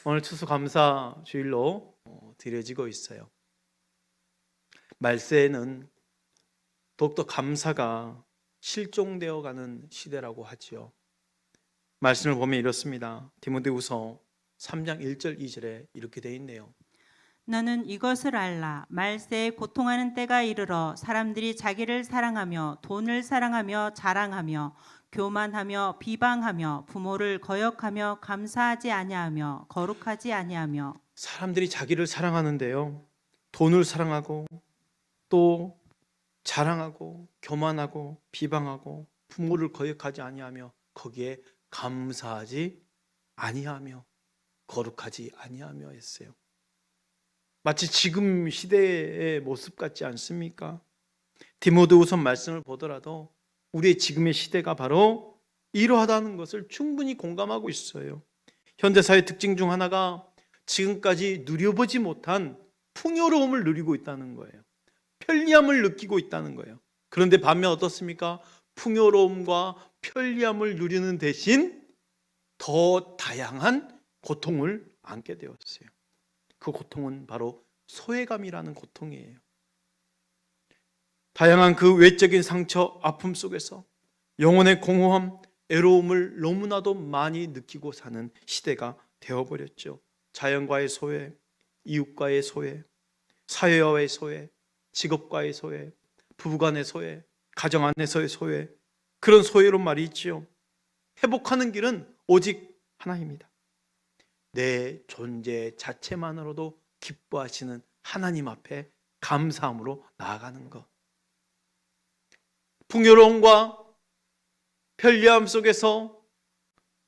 오늘 추수감사 주일로 드려지고 있어요. 말세에는 더욱더 감사가 실종되어 가는 시대라고 하지요. 말씀을 보면 이렇습니다. 디모데후서 3장 1절 2절에 이렇게 되어 있네요. 너는 이것을 알라. 말세에 고통하는 때가 이르러 사람들이 자기를 사랑하며 돈을 사랑하며 자랑하며 교만하며 비방하며 부모를 거역하며 감사하지 아니하며 거룩하지 아니하며. 사람들이 자기를 사랑하는데요, 돈을 사랑하고 또 자랑하고 교만하고 비방하고 부모를 거역하지 아니하며 거기에 감사하지 아니하며 거룩하지 아니하며 했어요. 마치 지금 시대의 모습 같지 않습니까? 디모데후서 말씀을 보더라도 우리의 지금의 시대가 바로 이러하다는 것을 충분히 공감하고 있어요. 현대사의 특징 중 하나가 지금까지 누려보지 못한 풍요로움을 누리고 있다는 거예요. 편리함을 느끼고 있다는 거예요. 그런데 반면 어떻습니까? 풍요로움과 편리함을 누리는 대신 더 다양한 고통을 안게 되었어요. 그 고통은 바로 소외감이라는 고통이에요. 다양한 그 외적인 상처, 아픔 속에서 영혼의 공허함, 애로움을 너무나도 많이 느끼고 사는 시대가 되어버렸죠. 자연과의 소외, 이웃과의 소외, 사회와의 소외, 직업과의 소외, 부부간의 소외, 가정 안에서의 소외, 그런 소외로 말이 있지요. 회복하는 길은 오직 하나입니다. 내 존재 자체만으로도 기뻐하시는 하나님 앞에 감사함으로 나아가는 것. 풍요로움과 편리함 속에서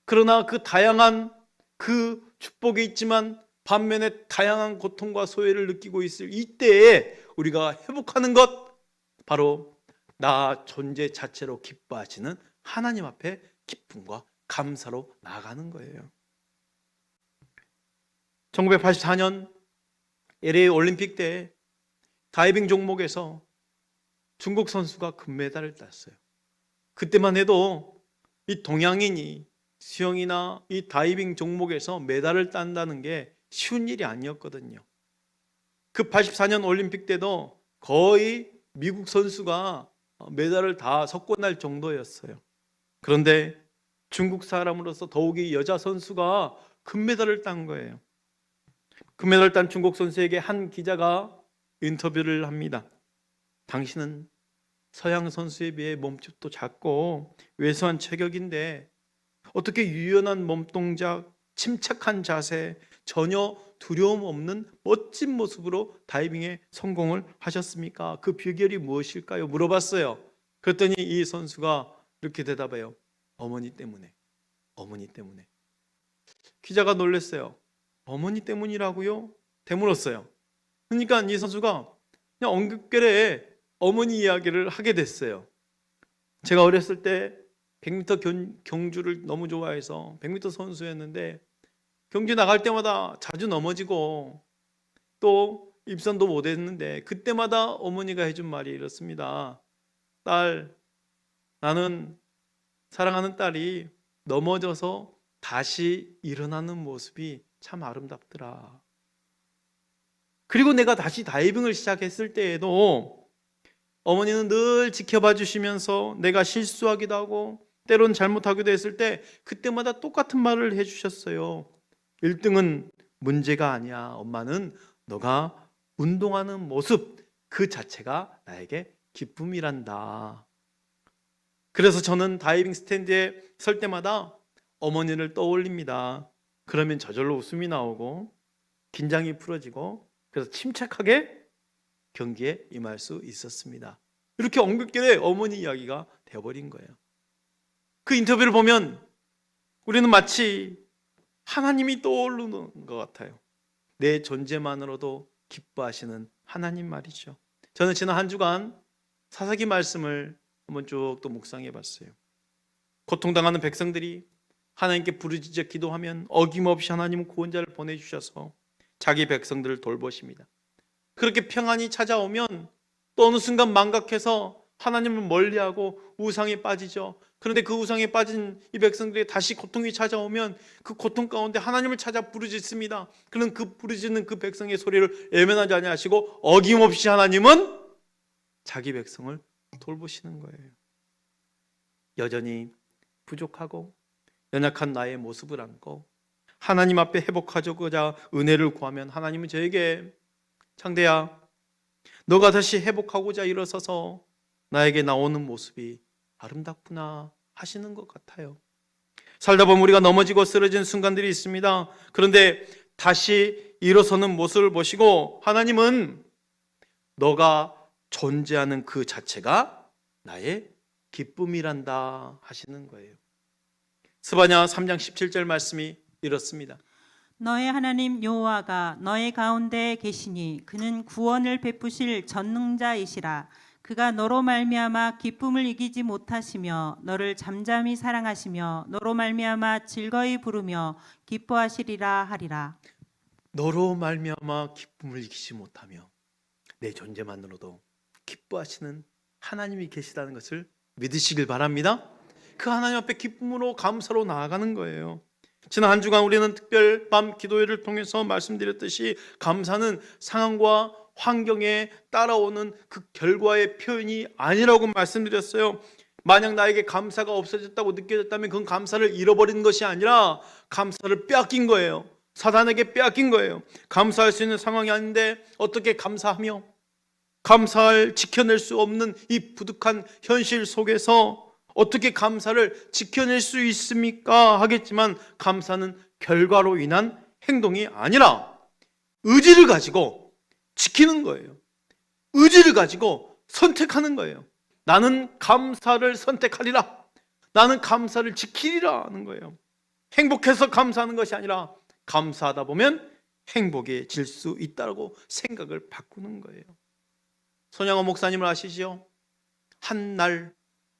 그러나 그 다양한 그 축복이 있지만 반면에 다양한 고통과 소외를 느끼고 있을 이때에 우리가 회복하는 것, 바로 나 존재 자체로 기뻐하시는 하나님 앞에 기쁨과 감사로 나아가는 거예요. 1984년 LA 올림픽 때 다이빙 종목에서 중국 선수가 금메달을 땄어요. 그때만 해도 이 동양인이 수영이나 이 다이빙 종목에서 메달을 딴다는 게 쉬운 일이 아니었거든요. 그 84년 올림픽 때도 거의 미국 선수가 메달을 다 석권할 정도였어요. 그런데 중국 사람으로서 더욱이 여자 선수가 금메달을 딴 거예요. 금메달 딴 중국 선수에게 한 기자가 인터뷰를 합니다. 당신은 서양 선수에 비해 몸집도 작고 왜소한 체격인데 어떻게 유연한 몸동작, 침착한 자세, 전혀 두려움 없는 멋진 모습으로 다이빙에 성공을 하셨습니까? 그 비결이 무엇일까요? 물어봤어요. 그랬더니 이 선수가 이렇게 대답해요. 어머니 때문에. 어머니 때문에. 기자가 놀랐어요. 어머니 때문이라고요? 되물었어요. 그러니까 이 선수가 그냥 엉겁결에 어머니 이야기를 하게 됐어요. 제가 어렸을 때 100m 경주를 너무 좋아해서 100m 선수였는데 경주 나갈 때마다 자주 넘어지고 또 입선도 못했는데 그때마다 어머니가 해준 말이 이렇습니다. 딸, 나는 사랑하는 딸이 넘어져서 다시 일어나는 모습이 참 아름답더라. 그리고 내가 다시 다이빙을 시작했을 때에도 어머니는 늘 지켜봐 주시면서 내가 실수하기도 하고 때론 잘못하기도 했을 때 그때마다 똑같은 말을 해주셨어요. 1등은 문제가 아니야. 엄마는 너가 운동하는 모습 그 자체가 나에게 기쁨이란다. 그래서 저는 다이빙 스탠드에 설 때마다 어머니를 떠올립니다. 그러면 저절로 웃음이 나오고 긴장이 풀어지고 그래서 침착하게 경기에 임할 수 있었습니다. 이렇게 엉겁결에 어머니 이야기가 되어버린 거예요. 그 인터뷰를 보면 우리는 마치 하나님이 떠오르는 것 같아요. 내 존재만으로도 기뻐하시는 하나님 말이죠. 저는 지난 한 주간 사사기 말씀을 한번 쭉 또 묵상해 봤어요. 고통당하는 백성들이 하나님께 부르짖어 기도하면 어김없이 하나님은 구원자를 보내주셔서 자기 백성들을 돌보십니다. 그렇게 평안이 찾아오면 또 어느 순간 망각해서 하나님을 멀리하고 우상에 빠지죠. 그런데 그 우상에 빠진 이 백성들이 다시 고통이 찾아오면 그 고통 가운데 하나님을 찾아 부르짖습니다. 그는 그 부르짖는 그 백성의 소리를 외면하지 아니하시고 어김없이 하나님은 자기 백성을 돌보시는 거예요. 여전히 부족하고 연약한 나의 모습을 안고 하나님 앞에 회복하고자 은혜를 구하면 하나님은 저에게 창대야, 너가 다시 회복하고자 일어서서 나에게 나오는 모습이 아름답구나 하시는 것 같아요. 살다 보면 우리가 넘어지고 쓰러진 순간들이 있습니다. 그런데 다시 일어서는 모습을 보시고 하나님은 너가 존재하는 그 자체가 나의 기쁨이란다 하시는 거예요. 스바냐 3장 17절 말씀이 이렇습니다. 너의 하나님 여호와가 너의 가운데 계시니 그는 구원을 베푸실 전능자이시라. 그가 너로 말미암아 기쁨을 이기지 못하시며 너를 잠잠히 사랑하시며 너로 말미암아 즐거이 부르며 기뻐하시리라 하리라. 너로 말미암아 기쁨을 이기지 못하며 내 존재만으로도 기뻐하시는 하나님이 계시다는 것을 믿으시길 바랍니다. 그 하나님 앞에 기쁨으로 감사로 나아가는 거예요. 지난 한 주간 우리는 특별 밤 기도회를 통해서 말씀드렸듯이 감사는 상황과 환경에 따라오는 그 결과의 표현이 아니라고 말씀드렸어요. 만약 나에게 감사가 없어졌다고 느껴졌다면 그건 감사를 잃어버린 것이 아니라 감사를 빼앗긴 거예요. 사단에게 빼앗긴 거예요. 감사할 수 있는 상황이 아닌데 어떻게 감사하며 감사를 지켜낼 수 없는 이 부득한 현실 속에서 어떻게 감사를 지켜낼 수 있습니까? 하겠지만 감사는 결과로 인한 행동이 아니라 의지를 가지고 지키는 거예요. 의지를 가지고 선택하는 거예요. 나는 감사를 선택하리라. 나는 감사를 지키리라 하는 거예요. 행복해서 감사하는 것이 아니라 감사하다 보면 행복해질 수 있다고 생각을 바꾸는 거예요. 손양호 목사님을 아시죠? 한 날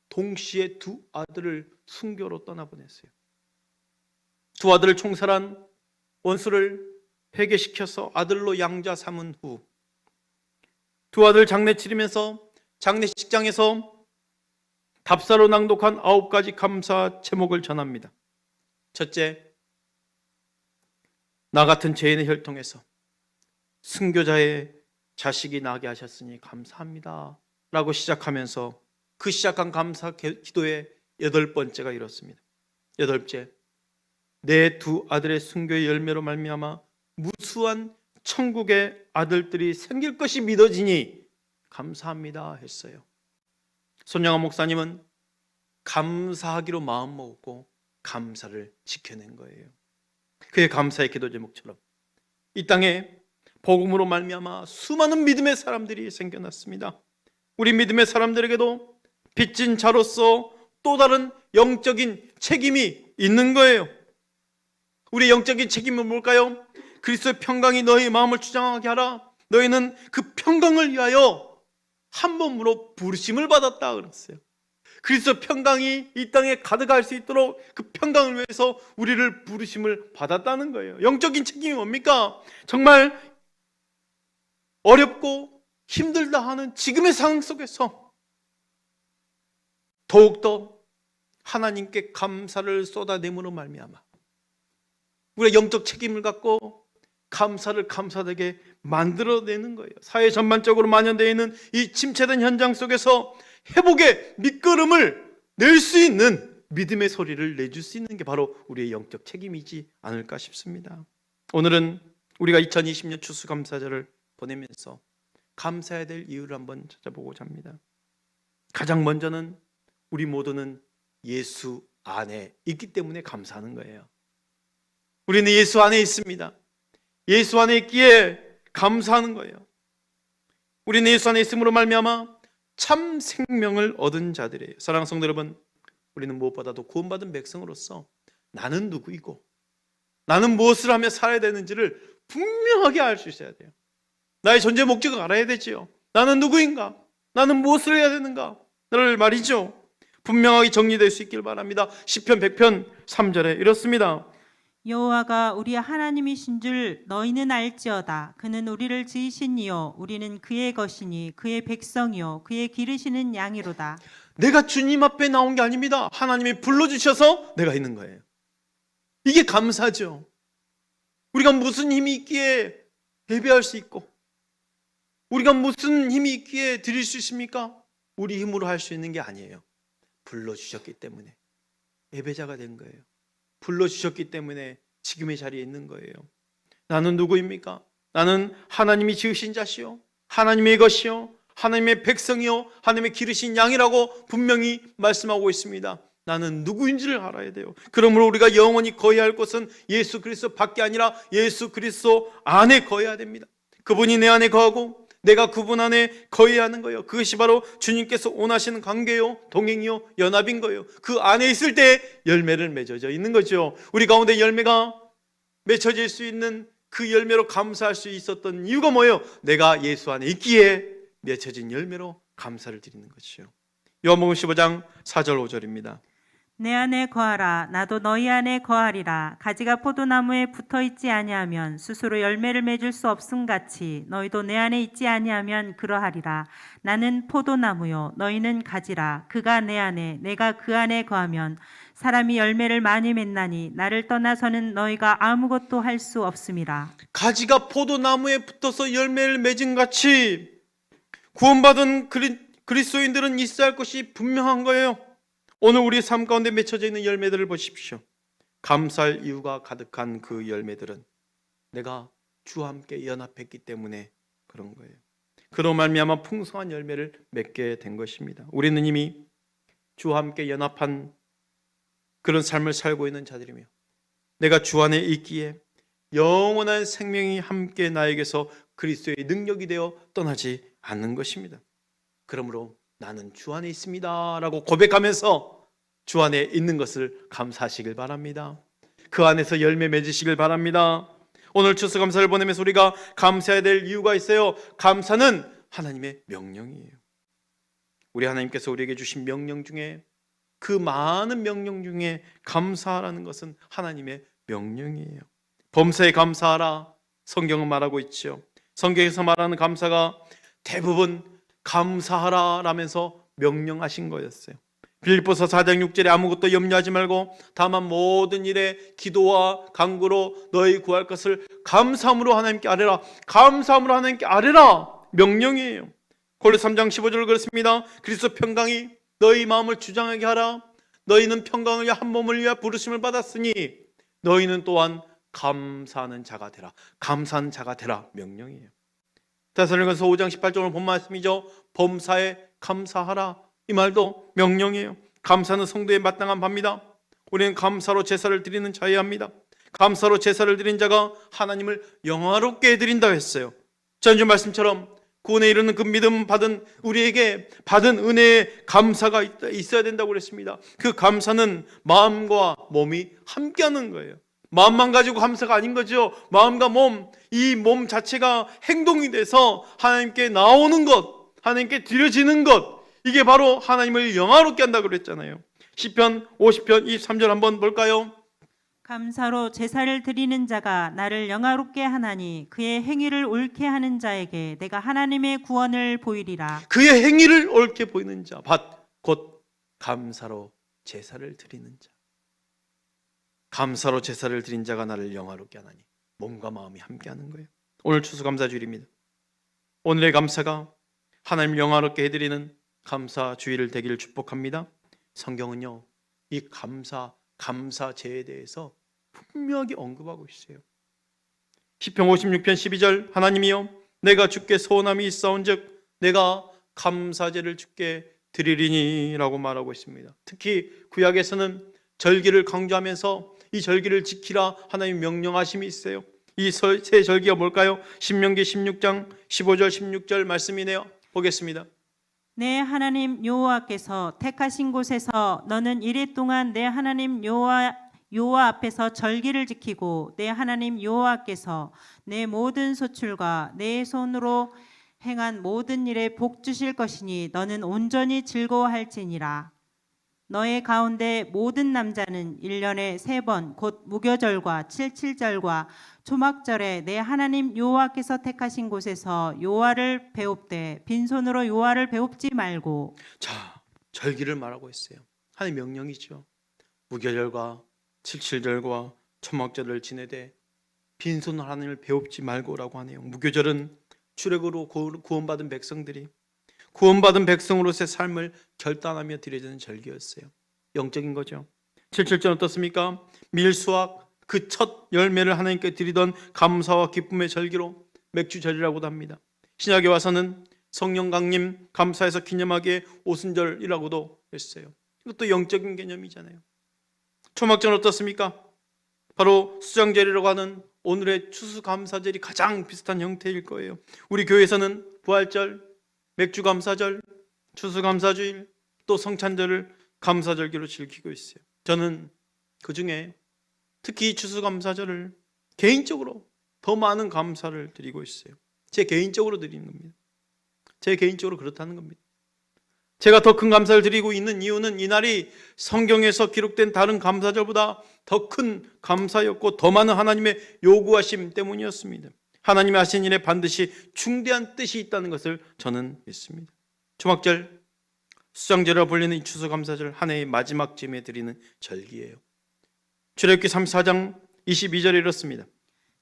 동시에 두 아들을 순교로 떠나보냈어요. 두 아들을 총살한 원수를 회개시켜서 아들로 양자 삼은 후 두 아들 장례 치르면서 장례식장에서 답사로 낭독한 9가지 감사 제목을 전합니다. 첫째, 나 같은 죄인의 혈통에서 순교자의 자식이 나게 하셨으니 감사합니다 라고 시작하면서 그 시작한 감사 기도의 8번째가 이렇습니다. 8째, 내 두 아들의 순교의 열매로 말미암아 무수한 천국의 아들들이 생길 것이 믿어지니 감사합니다 했어요. 손양호 목사님은 감사하기로 마음 먹고 감사를 지켜낸 거예요. 그의 감사의 기도 제목처럼 이 땅에 복음으로 말미암아 수많은 믿음의 사람들이 생겨났습니다. 우리 믿음의 사람들에게도 빚진 자로서 또 다른 영적인 책임이 있는 거예요. 우리의 영적인 책임은 뭘까요? 그리스도의 평강이 너희 마음을 주장하게 하라. 너희는 그 평강을 위하여 한 몸으로 부르심을 받았다 그랬어요. 그리스도 평강이 이 땅에 가득할 수 있도록 그 평강을 위해서 우리를 부르심을 받았다는 거예요. 영적인 책임이 뭡니까? 정말 어렵고 힘들다 하는 지금의 상황 속에서 더욱더 하나님께 감사를 쏟아내므로 말미암아 우리가 영적 책임을 갖고 감사를 감사되게 만들어내는 거예요. 사회 전반적으로 만연되어 있는 이 침체된 현장 속에서 회복의 밑거름을 낼 수 있는 믿음의 소리를 내줄 수 있는 게 바로 우리의 영적 책임이지 않을까 싶습니다. 오늘은 우리가 2020년 추수감사절을 보내면서 감사해야 될 이유를 한번 찾아보고자 합니다. 가장 먼저는 우리 모두는 예수 안에 있기 때문에 감사하는 거예요. 우리는 예수 안에 있습니다. 예수 안에 있기에 감사하는 거예요. 우리는 예수 안에 있음으로 말미암아 참 생명을 얻은 자들이에요. 사랑하는 성도 여러분, 우리는 무엇보다도 구원받은 백성으로서 나는 누구이고 나는 무엇을 하며 살아야 되는지를 분명하게 알 수 있어야 돼요. 나의 존재 목적을 알아야 되지요. 나는 누구인가? 나는 무엇을 해야 되는가? 를 말이죠. 분명하게 정리될 수 있길 바랍니다. 시편 100편 3절에 이렇습니다. 여호와가 우리 하나님이신 줄 너희는 알지어다. 그는 우리를 지으신 이요 우리는 그의 것이니 그의 백성이요 그의 기르시는 양이로다. 내가 주님 앞에 나온 게 아닙니다. 하나님이 불러주셔서 내가 있는 거예요. 이게 감사죠. 우리가 무슨 힘이 있기에 예배할 수 있고, 우리가 무슨 힘이 있기에 드릴 수 있습니까? 우리 힘으로 할 수 있는 게 아니에요. 불러주셨기 때문에 예배자가 된 거예요. 불러주셨기 때문에 지금의 자리에 있는 거예요. 나는 누구입니까? 나는 하나님이 지으신 자시요, 하나님의 것이요, 하나님의 백성이요, 하나님의 기르신 양이라고 분명히 말씀하고 있습니다. 나는 누구인지를 알아야 돼요. 그러므로 우리가 영원히 거해야 할 것은 예수 그리스도 밖에 아니라 예수 그리스도 안에 거해야 됩니다. 그분이 내 안에 거하고 내가 그분 안에 거해야 하는 거예요. 그것이 바로 주님께서 원하시는 관계요, 동행이요, 연합인 거예요. 그 안에 있을 때 열매를 맺어져 있는 거죠. 우리 가운데 열매가 맺혀질 수 있는 그 열매로 감사할 수 있었던 이유가 뭐예요? 내가 예수 안에 있기에 맺혀진 열매로 감사를 드리는 것이요. 요한복음 15장 4절 5절입니다. 내 안에 거하라. 나도 너희 안에 거하리라. 가지가 포도나무에 붙어 있지 아니하면 스스로 열매를 맺을 수 없음 같이 너희도 내 안에 있지 아니하면 그러하리라. 나는 포도나무요 너희는 가지라. 그가 내 안에 내가 그 안에 거하면 사람이 열매를 많이 맺나니 나를 떠나서는 너희가 아무것도 할 수 없음이라. 가지가 포도나무에 붙어서 열매를 맺은 같이 구원받은 그리스도인들은 있어야 할 것이 분명한 거예요. 오늘 우리 삶 가운데 맺혀져 있는 열매들을 보십시오. 감사할 이유가 가득한 그 열매들은 내가 주와 함께 연합했기 때문에 그런 거예요. 그로 말미암아 풍성한 열매를 맺게 된 것입니다. 우리는 이미 주와 함께 연합한 그런 삶을 살고 있는 자들이며 내가 주 안에 있기에 영원한 생명이 함께 나에게서 그리스도의 능력이 되어 떠나지 않는 것입니다. 그러므로 나는 주 안에 있습니다 라고 고백하면서 주 안에 있는 것을 감사하시길 바랍니다. 그 안에서 열매 맺으시길 바랍니다. 오늘 추수감사를 보내면서 우리가 감사해야 될 이유가 있어요. 감사는 하나님의 명령이에요. 우리 하나님께서 우리에게 주신 명령 중에 그 많은 명령 중에 감사하라는 것은 하나님의 명령이에요. 범사에 감사하라 성경은 말하고 있죠. 성경에서 말하는 감사가 대부분 감사하라 라면서 명령하신 거였어요. 빌립보서 4장 6절에 아무것도 염려하지 말고 다만 모든 일에 기도와 간구로 너희 구할 것을 감사함으로 하나님께 아뢰라. 감사함으로 하나님께 아뢰라 명령이에요. 골로새 3장 15절 그렇습니다. 그리스도 평강이 너희 마음을 주장하게 하라. 너희는 평강을 위해 한 몸을 위해 부르심을 받았으니 너희는 또한 감사하는 자가 되라. 감사하는 자가 되라 명령이에요. 데살로니가서 5장 18절을 본 말씀이죠. 범사에 감사하라. 이 말도 명령이에요. 감사는 성도의 마땅한 바입니다. 우리는 감사로 제사를 드리는 자여야 합니다. 감사로 제사를 드린 자가 하나님을 영화롭게 해드린다고 했어요. 전주 말씀처럼 구원에 이르는 그 믿음 받은 우리에게 받은 은혜에 감사가 있어야 된다고 그랬습니다. 그 감사는 마음과 몸이 함께하는 거예요. 마음만 가지고 감사가 아닌 거죠. 마음과 몸, 이 몸 자체가 행동이 돼서 하나님께 나오는 것, 하나님께 드려지는 것, 이게 바로 하나님을 영화롭게 한다고 그랬잖아요. 시편 50편 23절 한번 볼까요? 감사로 제사를 드리는 자가 나를 영화롭게 하나니 그의 행위를 옳게 하는 자에게 내가 하나님의 구원을 보이리라. 그의 행위를 옳게 보이는 자, 곧 감사로 제사를 드리는 자. 감사로 제사를 드린 자가 나를 영화롭게 하나니 몸과 마음이 함께하는 거예요. 오늘 추수감사주일입니다. 오늘의 감사가 하나님 영화롭게 해드리는 감사주일 되기를 축복합니다. 성경은요 이 감사제에 대해서 분명하게 언급하고 있어요. 시편 56편 12절 하나님이여 내가 주께 소원함이 있사온즉 내가 감사제를 주께 드리리니 라고 말하고 있습니다. 특히 구약에서는 절기를 강조하면서 이 절기를 지키라 하나님 명령하심이 있어요. 이 세 절기가 뭘까요? 신명기 16장 15절 16절 말씀이네요. 보겠습니다. 내 하나님 여호와께서 택하신 곳에서 너는 이레 동안 내 하나님 여호와 앞에서 절기를 지키고 내 하나님 여호와께서 내 모든 소출과 내 손으로 행한 모든 일에 복 주실 것이니 너는 온전히 즐거워할지니라. 너의 가운데 모든 남자는 1년에 3번 곧 무교절과 칠칠절과 초막절에 내 하나님 여호와께서 택하신 곳에서 여호와를 배웁되 빈손으로 여호와를 배웁지 말고. 자, 절기를 말하고 있어요. 하나님의 명령이죠. 무교절과 칠칠절과 초막절을 지내되 빈손으로 하나님을 배웁지 말고라고 하네요. 무교절은 출애굽으로 구원받은 백성들이 구원받은 백성으로서의 삶을 결단하며 드려지는 절기였어요. 영적인 거죠. 칠칠절 어떻습니까? 밀수확 그 첫 열매를 하나님께 드리던 감사와 기쁨의 절기로 맥주절이라고도 합니다. 신약에 와서는 성령 강림 감사해서 기념하기에 오순절이라고도 했어요. 이것도 영적인 개념이잖아요. 초막절 어떻습니까? 바로 수장절이라고 하는 오늘의 추수감사절이 가장 비슷한 형태일 거예요. 우리 교회에서는 부활절, 맥주감사절, 추수감사주일, 또 성찬절을 감사절기로 즐기고 있어요. 저는 그 중에 특히 추수감사절을 개인적으로 더 많은 감사를 드리고 있어요. 제 개인적으로 드리는 겁니다. 제 개인적으로 그렇다는 겁니다. 제가 더 큰 감사를 드리고 있는 이유는 이날이 성경에서 기록된 다른 감사절보다 더 큰 감사였고 더 많은 하나님의 요구하심 때문이었습니다. 하나님이 하신 일에 반드시 중대한 뜻이 있다는 것을 저는 믿습니다. 초막절, 수장절이라 불리는 이 추수감사절 한 해의 마지막 쯤에 드리는 절기예요. 출애굽기 34장 22절에 이렇습니다.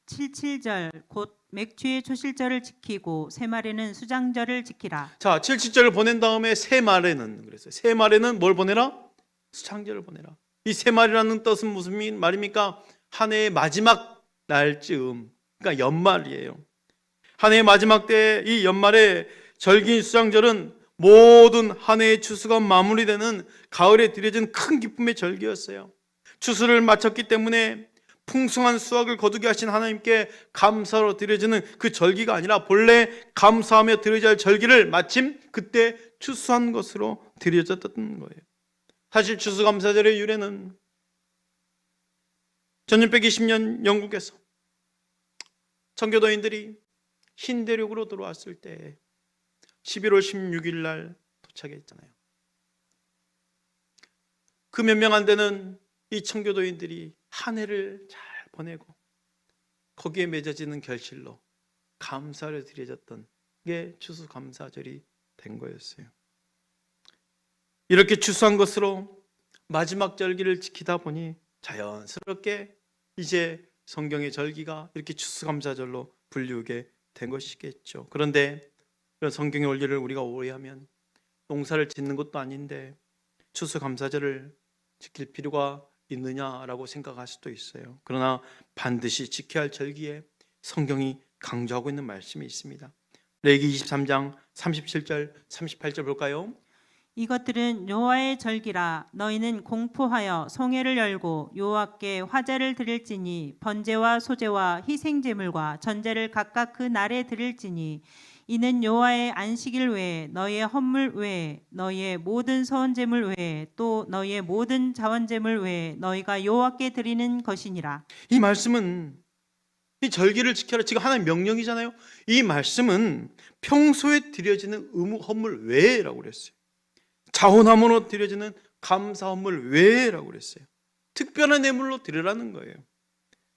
칠칠절 곧 맥주의 초실절을 지키고 새말에는 수장절을 지키라. 자, 77절을 보낸 다음에 새 말에는 그랬어요. 새 말에는 뭘 보내라? 수장절을 보내라. 이 새 말이라는 뜻은 무슨 말입니까? 한 해의 마지막 날쯤, 그러니까 연말이에요. 한 해의 마지막 때 이 연말에 절기인 수장절은 모든 한 해의 추수가 마무리되는 가을에 드려진 큰 기쁨의 절기였어요. 추수를 마쳤기 때문에 풍성한 수확을 거두게 하신 하나님께 감사로 드려지는 그 절기가 아니라 본래 감사하며 드려져야 할 절기를 마침 그때 추수한 것으로 드려졌던 거예요. 사실 추수감사절의 유래는 1620년 영국에서 청교도인들이 흰 대륙으로 들어왔을 때 11월 16일 날 도착했잖아요. 그 몇 명 안 되는 이 청교도인들이 한 해를 잘 보내고 거기에 맺어지는 결실로 감사를 드려졌던 게 추수감사절이 된 거였어요. 이렇게 추수한 것으로 마지막 절기를 지키다 보니 자연스럽게 이제 성경의 절기가 이렇게 추수감사절로 불리우게 된 것이겠죠. 그런데 이런 성경의 원리를 우리가 오해하면 농사를 짓는 것도 아닌데 추수감사절을 지킬 필요가 있느냐라고 생각할 수도 있어요. 그러나 반드시 지켜야 할 절기에 성경이 강조하고 있는 말씀이 있습니다. 레위기 23장 37절 38절 볼까요? 이것들은 여호와의 절기라. 너희는 공포하여 송해를 열고 여호와께 화제를 드릴지니 번제와 소제와 희생제물과 전제를 각각 그 날에 드릴지니 이는 여호와의 안식일 외에 너희의 헌물 외에 너희의 모든 서원제물 외에 또 너희의 모든 자원제물 외에 너희가 여호와께 드리는 것이니라. 이 말씀은 이 절기를 지켜라 지금 하나님의 명령이잖아요. 이 말씀은 평소에 드려지는 의무 헌물 외라고 그랬어요. 자원함으로 드려지는 감사 헌물 외라고 그랬어요. 특별한 예물로 드리라는 거예요.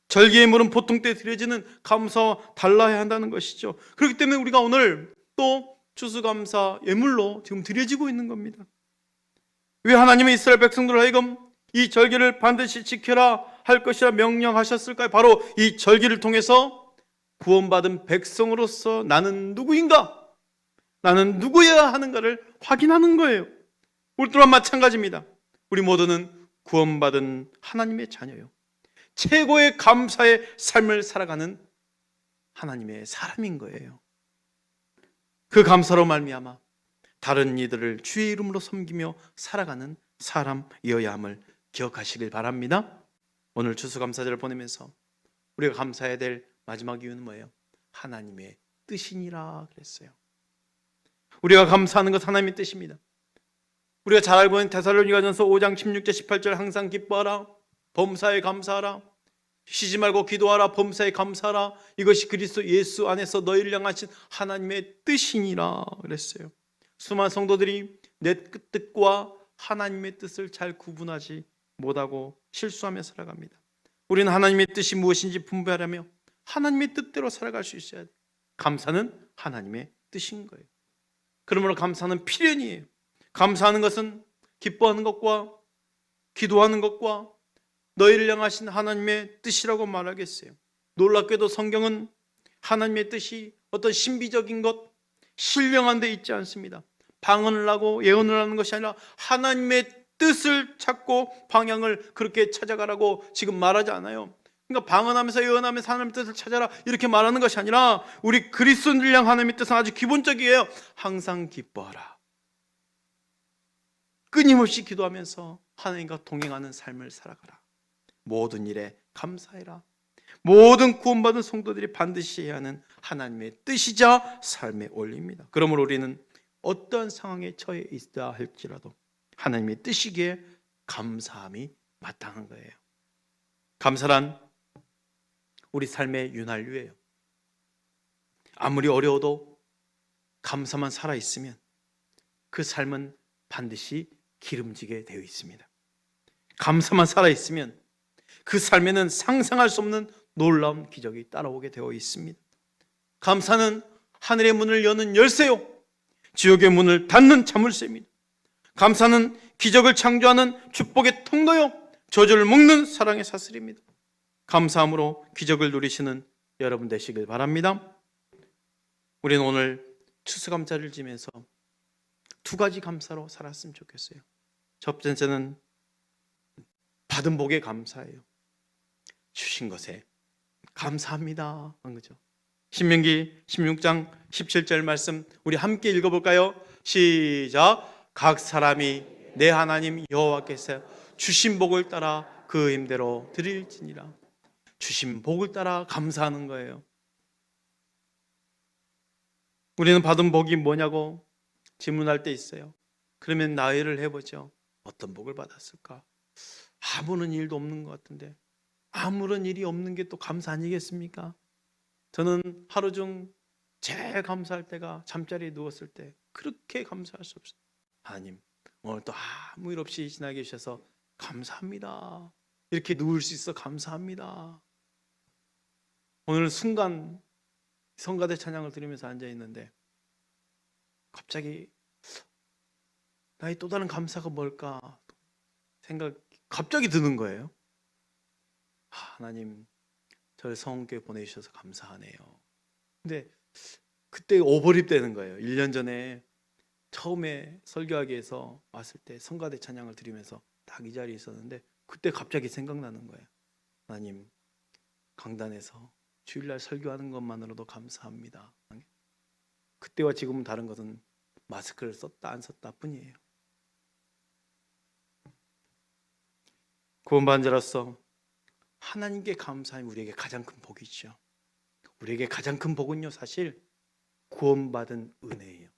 절기 예물은 보통 때 드려지는 감사와 달라야 한다는 것이죠. 그렇기 때문에 우리가 오늘 또 추수감사 예물로 지금 드려지고 있는 겁니다. 왜 하나님의 이스라엘 백성들 하여금 이 절기를 반드시 지켜라 할 것이라 명령하셨을까요? 바로 이 절기를 통해서 구원받은 백성으로서 나는 누구인가? 나는 누구여야 하는가를 확인하는 거예요. 우리 또한 마찬가지입니다. 우리 모두는 구원받은 하나님의 자녀요. 최고의 감사의 삶을 살아가는 하나님의 사람인 거예요. 그 감사로 말미암아 다른 이들을 주의 이름으로 섬기며 살아가는 사람이어야 함을 기억하시길 바랍니다. 오늘 추수감사절을 보내면서 우리가 감사해야 될 마지막 이유는 뭐예요? 하나님의 뜻이니라 그랬어요. 우리가 감사하는 것 하나님의 뜻입니다. 우리가 잘 알고 있는 데살로니가전서 5장 16절 18절 항상 기뻐하라 범사에 감사하라 쉬지 말고 기도하라 범사에 감사하라 이것이 그리스도 예수 안에서 너희를 향하신 하나님의 뜻이니라 그랬어요. 수많은 성도들이 내 뜻과 하나님의 뜻을 잘 구분하지 못하고 실수하며 살아갑니다. 우리는 하나님의 뜻이 무엇인지 분별하며 하나님의 뜻대로 살아갈 수 있어야 돼요. 감사는 하나님의 뜻인 거예요. 그러므로 감사는 필연이에요. 감사하는 것은 기뻐하는 것과 기도하는 것과 너희를 향하신 하나님의 뜻이라고 말하겠어요. 놀랍게도 성경은 하나님의 뜻이 어떤 신비적인 것, 신령한 데 있지 않습니다. 방언을 하고 예언을 하는 것이 아니라 하나님의 뜻을 찾고 방향을 그렇게 찾아가라고 지금 말하지 않아요. 그러니까 방언하면서 예언하면서 하나님의 뜻을 찾아라 이렇게 말하는 것이 아니라 우리 그리스도인들 향한 하나님의 뜻은 아주 기본적이에요. 항상 기뻐하라. 끊임없이 기도하면서 하나님과 동행하는 삶을 살아가라. 모든 일에 감사해라. 모든 구원받은 성도들이 반드시 해야 하는 하나님의 뜻이자 삶의 원리입니다. 그러므로 우리는 어떠한 상황에 처해 있다 할지라도 하나님의 뜻이기에 감사함이 마땅한 거예요. 감사란 우리 삶의 윤활유예요. 아무리 어려워도 감사만 살아있으면 그 삶은 반드시 기름지게 되어 있습니다. 감사만 살아있으면 그 삶에는 상상할 수 없는 놀라운 기적이 따라오게 되어 있습니다. 감사는 하늘의 문을 여는 열쇠요, 지옥의 문을 닫는 자물쇠입니다. 감사는 기적을 창조하는 축복의 통로요, 저주를 묶는 사랑의 사슬입니다. 감사함으로 기적을 누리시는 여러분 되시길 바랍니다. 우리는 오늘 추수감사를 지면서 두 가지 감사로 살았으면 좋겠어요. 첫 번째는 받은 복에 감사해요. 주신 것에 감사합니다 한 거죠. 신명기 16장 17절 말씀 우리 함께 읽어볼까요? 시작. 각 사람이 내 하나님 여호와께서 주신 복을 따라 그 힘대로 드릴지니라. 주신 복을 따라 감사하는 거예요. 우리는 받은 복이 뭐냐고 질문할 때 있어요. 그러면 나열을 해보죠. 어떤 복을 받았을까? 아무런 일도 없는 것 같은데, 아무런 일이 없는 게 또 감사 아니겠습니까? 저는 하루 중 제일 감사할 때가 잠자리에 누웠을 때, 그렇게 감사할 수 없어요. 하나님 오늘 또 아무 일 없이 지나게 주셔서 감사합니다. 이렇게 누울 수 있어 감사합니다. 오늘 순간 성가대 찬양을 들으면서 앉아있는데 갑자기 나의 또 다른 감사가 뭘까 생각 갑자기 드는 거예요. 하나님 저를 성원교회 보내주셔서 감사하네요. 근데 그때 오버립 되는 거예요. 1년 전에 처음에 설교하기 위해서 왔을 때 성가대 찬양을 드리면서 딱 이 자리에 있었는데 그때 갑자기 생각나는 거예요. 하나님 강단에서 주일날 설교하는 것만으로도 감사합니다. 그때와 지금은 다른 것은 마스크를 썼다 안 썼다 뿐이에요. 구원받은 자로서 하나님께 감사함이 우리에게 가장 큰 복이죠. 우리에게 가장 큰 복은요, 사실 구원받은 은혜예요.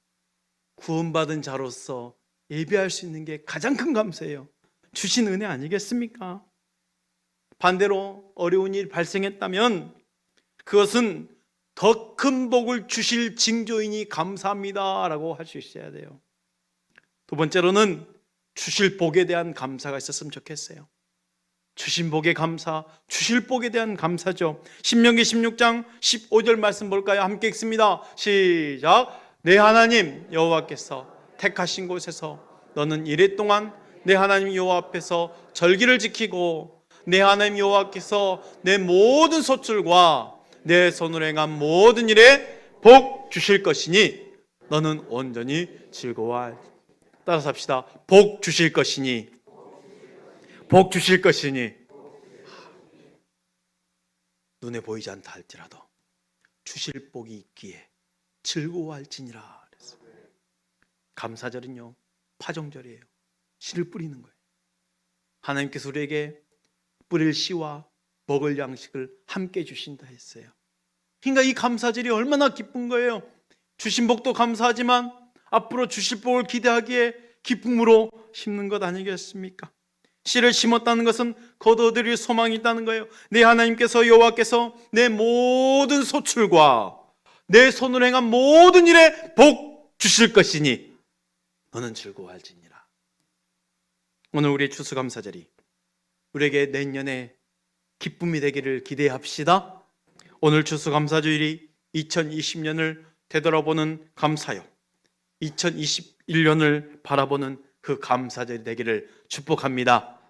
구원받은 자로서 예배할 수 있는 게 가장 큰 감사예요. 주신 은혜 아니겠습니까? 반대로 어려운 일이 발생했다면 그것은 더 큰 복을 주실 징조이니 감사합니다 라고 할 수 있어야 돼요. 두 번째로는 주실 복에 대한 감사가 있었으면 좋겠어요. 주신 복에 감사, 주실 복에 대한 감사죠. 신명기 16장 15절 말씀 볼까요? 함께 읽습니다. 시작. 내 하나님 여호와께서 택하신 곳에서 너는 이래 동안 내 하나님 여호와 앞에서 절기를 지키고 내 하나님 여호와께서 내 모든 소출과 내 손으로 행한 모든 일에 복 주실 것이니 너는 온전히 즐거워할. 따라서 합시다. 복 주실 것이니, 복 주실 것이니. 눈에 보이지 않다 할지라도 주실 복이 있기에 즐거워할지니라. 감사절은요 파종절이에요. 씨를 뿌리는 거예요. 하나님께서 우리에게 뿌릴 씨와 먹을 양식을 함께 주신다 했어요. 그러니까 이 감사절이 얼마나 기쁜 거예요. 주신 복도 감사하지만 앞으로 주실 복을 기대하기에 기쁨으로 심는 것 아니겠습니까? 씨를 심었다는 것은 거둬들일 소망이 있다는 거예요. 내 하나님께서 여호와께서 내 모든 소출과 내 손으로 행한 모든 일에 복 주실 것이니 너는 즐거워할지니라. 오늘 우리의 추수감사절이 우리에게 내년에 기쁨이 되기를 기대합시다. 오늘 추수감사주일이 2020년을 되돌아보는 감사요, 2021년을 바라보는 그 감사절이 되기를 축복합니다.